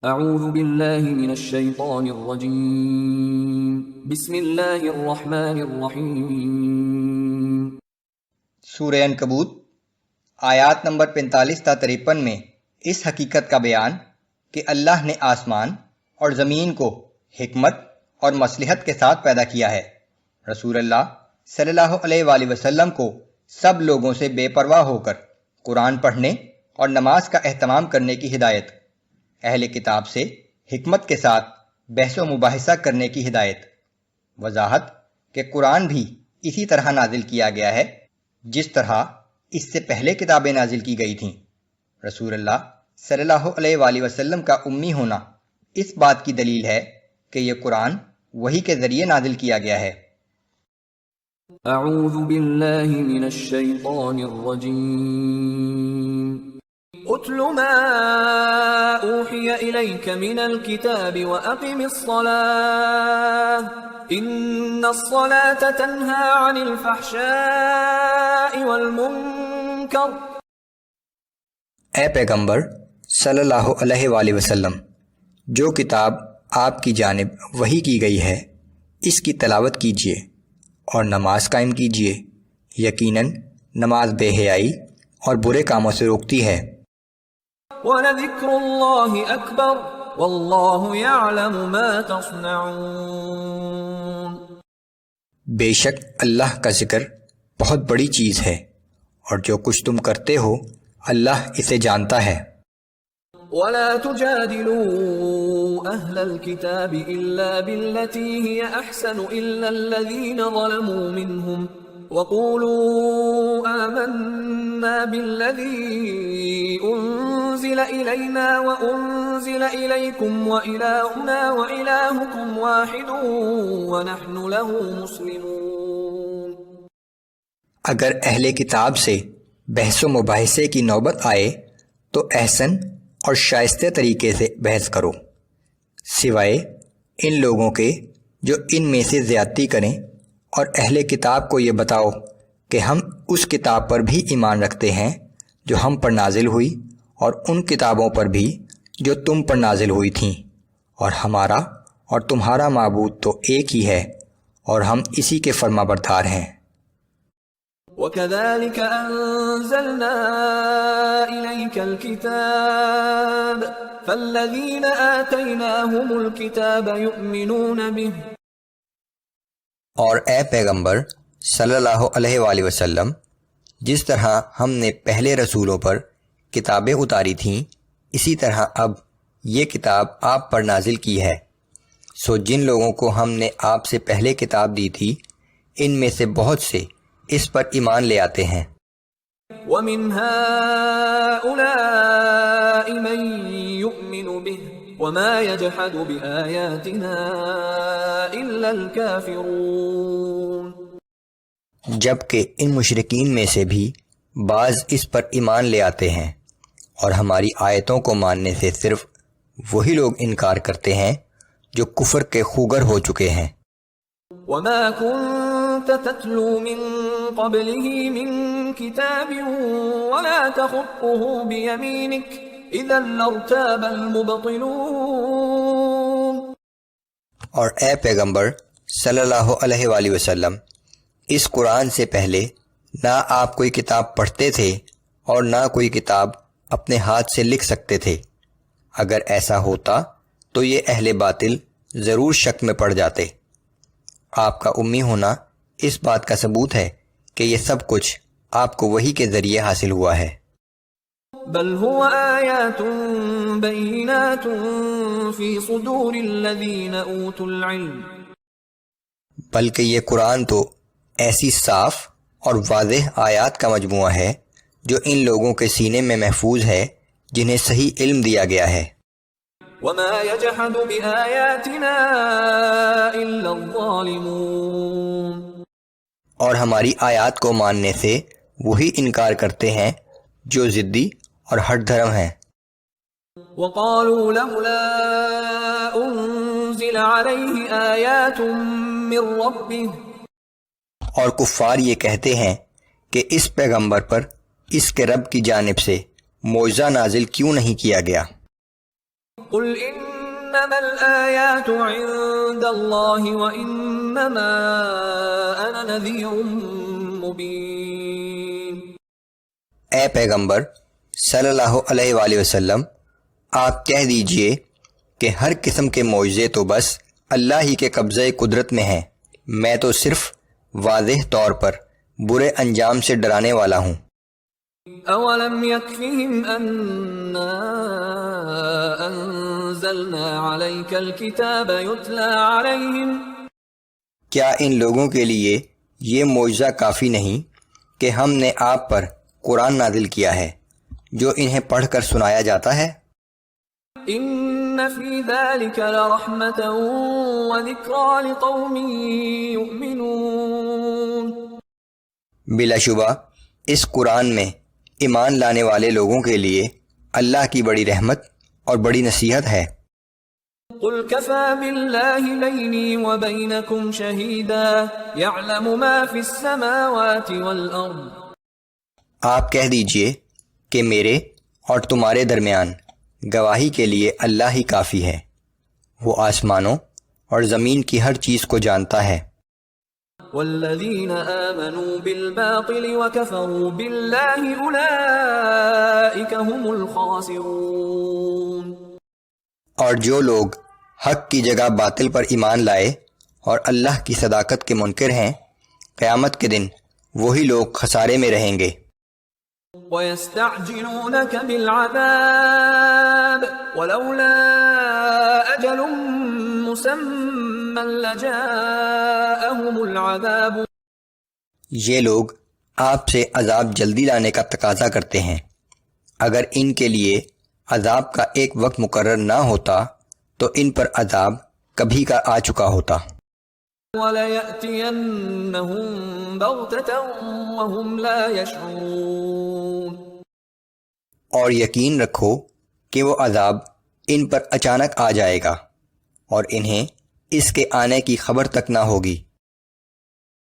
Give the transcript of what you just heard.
اعوذ باللہ من الشیطان الرجیم بسم اللہ الرحمن الرحیم۔ سورہ عنکبوت آیات نمبر 45 تا 53 میں اس حقیقت کا بیان کہ اللہ نے آسمان اور زمین کو حکمت اور مصلحت کے ساتھ پیدا کیا ہے۔ رسول اللہ صلی اللہ علیہ وآلہ وسلم کو سب لوگوں سے بے پرواہ ہو کر قرآن پڑھنے اور نماز کا اہتمام کرنے کی ہدایت، اہل کتاب سے حکمت کے ساتھ بحث و مباحثہ کرنے کی ہدایت، وضاحت کہ قرآن بھی اسی طرح نازل کیا گیا ہے جس طرح اس سے پہلے کتابیں نازل کی گئی تھیں۔ رسول اللہ صلی اللہ علیہ وآلہ وسلم کا امی ہونا اس بات کی دلیل ہے کہ یہ قرآن وحی کے ذریعے نازل کیا گیا ہے۔ اعوذ باللہ من الشیطان الرجیم۔ اتل ما اوحی الیک من الکتاب واقم الصلاة ان الصلاة تنہی عن الفحشاء والمنکر۔ اے پیغمبر صلی اللہ علیہ وآلہ وسلم، جو کتاب آپ کی جانب وحی کی گئی ہے اس کی تلاوت کیجیے اور نماز قائم کیجیے، یقیناً نماز بے حیائی اور برے کاموں سے روکتی ہے۔ وَلَذِكْرُ اللَّهِ أَكْبَرُ وَاللَّهُ يَعْلَمُ مَا تَصْنَعُونَ۔ بے شک اللہ کا ذکر بہت بڑی چیز ہے اور جو کچھ تم کرتے ہو اللہ اسے جانتا ہے۔ وَلَا تُجَادِلُوا أَهْلَ الْكِتَابِ إِلَّا بِالَّتِي هِيَ أَحْسَنُ إِلَّا الَّذِينَ ظَلَمُوا مِنْهُمْ وَقُولُوا آمَنَّا بِالَّذِي أُنزِلَ إِلَيْنَا وَأُنزِلَ إِلَيْكُمْ وَإِلَٰهُنَا وَإِلَٰهُكُمْ وَاحِدٌ وَنَحْنُ لَهُ مُسْلِمُونَ۔ اگر اہل کتاب سے بحث و مباحثے کی نوبت آئے تو احسن اور شائستہ طریقے سے بحث کرو، سوائے ان لوگوں کے جو ان میں سے زیادتی کریں، اور اہل کتاب کو یہ بتاؤ کہ ہم اس کتاب پر بھی ایمان رکھتے ہیں جو ہم پر نازل ہوئی اور ان کتابوں پر بھی جو تم پر نازل ہوئی تھیں، اور ہمارا اور تمہارا معبود تو ایک ہی ہے اور ہم اسی کے فرما بردار ہیں۔ وَكَذَلِكَ أَنزَلْنَا إِلَيْكَ الْكِتَابَ فَالَّذِينَ آتَيْنَاهُمُ الْكِتَابَ يُؤْمِنُونَ بِهِ۔ اور اے پیغمبر صلی اللہ علیہ وآلہ وسلم، جس طرح ہم نے پہلے رسولوں پر کتابیں اتاری تھیں اسی طرح اب یہ کتاب آپ پر نازل کی ہے، سو جن لوگوں کو ہم نے آپ سے پہلے کتاب دی تھی ان میں سے بہت سے اس پر ایمان لے آتے ہیں۔ وَمِنْ هَؤُلَاءِ مَن يُؤْمِنُ بِهِ وَمَا يَجْحَدُ بِآيَاتِنَا إِلَّا الْكَافِرُونَ۔ جبکہ ان مشرکین میں سے بھی بعض اس پر ایمان لے آتے ہیں اور ہماری آیتوں کو ماننے سے صرف وہی لوگ انکار کرتے ہیں جو کفر کے خوگر ہو چکے ہیں۔ وَمَا كُنْتَ تَتْلُو مِن قَبْلِهِ مِن كِتَابٍ وَلَا تَخُطُّهُ بِيَمِينِكَ إِذًا لَارْتَابَ الْمُبْطِلُونَ۔ اور اے پیغمبر صلی اللہ علیہ وآلہ وسلم، اس قرآن سے پہلے نہ آپ کوئی کتاب پڑھتے تھے اور نہ کوئی کتاب اپنے ہاتھ سے لکھ سکتے تھے، اگر ایسا ہوتا تو یہ اہل باطل ضرور شک میں پڑ جاتے۔ آپ کا امی ہونا اس بات کا ثبوت ہے کہ یہ سب کچھ آپ کو وحی کے ذریعے حاصل ہوا ہے۔ بل هو آیات بینات فی صدور الذین اوتوا العلم۔ بلکہ یہ قرآن تو ایسی صاف اور واضح آیات کا مجموعہ ہے جو ان لوگوں کے سینے میں محفوظ ہے جنہیں صحیح علم دیا گیا ہے۔ وما يجحد بآیاتنا الا الظالمون۔ اور ہماری آیات کو ماننے سے وہی انکار کرتے ہیں جو ضدی اور ہٹ دھرم ہیں۔ وقالوا لولا انزل علیہ آیات من ربہ۔ اور کفار یہ کہتے ہیں کہ اس پیغمبر پر اس کے رب کی جانب سے معجزہ نازل کیوں نہیں کیا گیا۔ قل انما الآیات عند اللہ وانما انا نذیر مبین۔ اے پیغمبر صلی اللہ علیہ وآلہ وسلم، آپ کہہ دیجئے کہ ہر قسم کے معجزے تو بس اللہ ہی کے قبضۂ قدرت میں ہیں، میں تو صرف واضح طور پر برے انجام سے ڈرانے والا ہوں۔ اولم یکفہم انا انزلنا علیک الکتاب یتلی علیہم، کیا ان لوگوں کے لیے یہ معجزہ کافی نہیں کہ ہم نے آپ پر قرآن نازل کیا ہے جو انہیں پڑھ کر سنایا جاتا ہے؟ ان فی ذلک لرحمۃ وذکری لقوم یؤمنون، بلا شبہ اس قرآن میں ایمان لانے والے لوگوں کے لیے اللہ کی بڑی رحمت اور بڑی نصیحت ہے۔ قل کفی باللہ بینی وبینکم شہیدا یعلم ما فی السماوات والارض، آپ کہہ دیجئے کہ میرے اور تمہارے درمیان گواہی کے لیے اللہ ہی کافی ہے، وہ آسمانوں اور زمین کی ہر چیز کو جانتا ہے۔ والذین آمنوا بالباطل وکفروا باللہ اولئک هم الخاسرون، اور جو لوگ حق کی جگہ باطل پر ایمان لائے اور اللہ کی صداقت کے منکر ہیں، قیامت کے دن وہی لوگ خسارے میں رہیں گے۔ وَيَسْتَعْجِلُونَكَ بِالْعَذَابِ وَلَوْلَا أَجَلٌ مُّسَمًّى لَّجَاءَهُمُ الْعَذَابُ، یہ لوگ آپ سے عذاب جلدی لانے کا تقاضا کرتے ہیں، اگر ان کے لیے عذاب کا ایک وقت مقرر نہ ہوتا تو ان پر عذاب کبھی کا آ چکا ہوتا۔ وَلَيَأْتِيَنَّهُم بَغْتَةً وَهُمْ لَا يَشْعُرُونَ، اور یقین رکھو کہ وہ عذاب ان پر اچانک آ جائے گا اور انہیں اس کے آنے کی خبر تک نہ ہوگی۔